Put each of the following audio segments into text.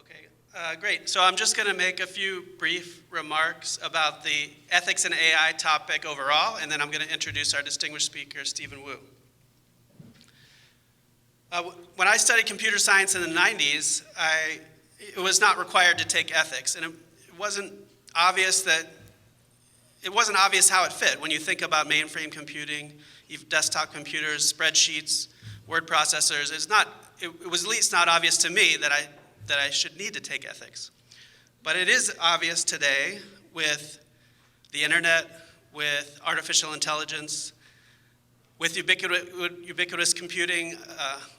Okay, great. So I'm just going to make a few brief remarks about the ethics in AI topic overall, and then I'm going to introduce our distinguished speaker, Stephen Wu. When I studied computer science in the 90s, it was not required to take ethics, and it wasn't obvious how it fit. When you think about mainframe computing, desktop computers, spreadsheets, word processors, it was at least not obvious to me that I should need to take ethics. But it is obvious today with the internet, with artificial intelligence, with ubiquitous computing,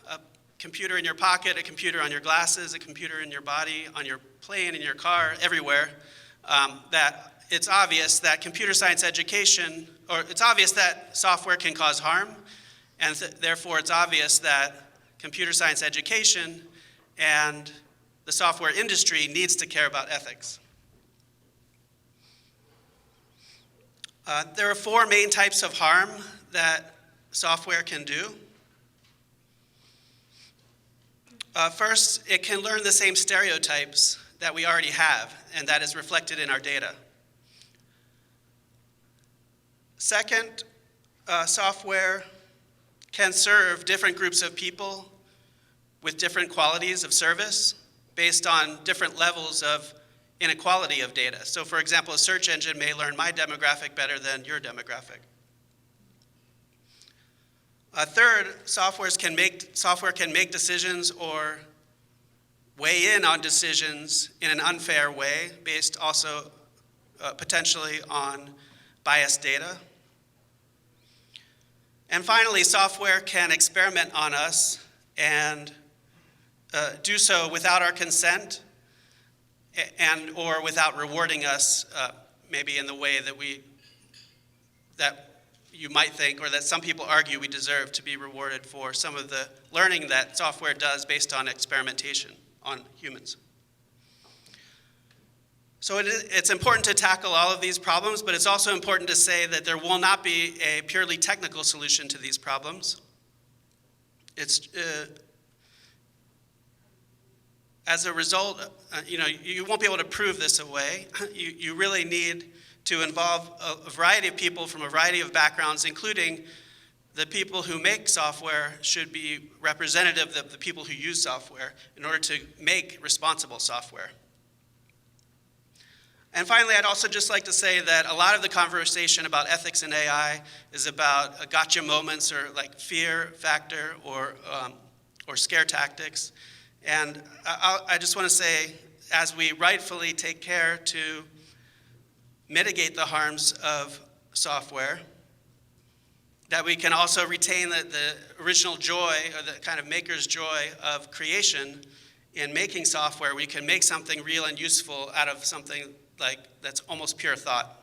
a computer in your pocket, a computer on your glasses, a computer in your body, on your plane, in your car, everywhere, that it's obvious that computer science education, or it's obvious that software can cause harm, and therefore it's obvious that computer science education and the software industry needs to care about ethics. There are four main types of harm that software can do. First, it can learn the same stereotypes that we already have, and that is reflected in our data. Second, software can serve different groups of people with different qualities of service based on different levels of inequality of data. So for example, a search engine may learn my demographic better than your demographic. Third, software can make decisions or weigh in on decisions in an unfair way based also potentially on biased data. And finally, software can experiment on us and do so without our consent and or without rewarding us maybe in the way that you might think, or that some people argue we deserve to be rewarded for some of the learning that software does based on experimentation on humans. So it's important to tackle all of these problems, but it's also important to say that there will not be a purely technical solution to these problems. As a result, you won't be able to prove this away. You really need to involve a variety of people from a variety of backgrounds, including the people who make software should be representative of the people who use software in order to make responsible software. And finally, I'd also just like to say that a lot of the conversation about ethics in AI is about gotcha moments or like fear factor or scare tactics. And I just want to say, as we rightfully take care to mitigate the harms of software, that we can also retain the original joy, or the kind of maker's joy of creation in making software. We can make something real and useful out of something like that's almost pure thought.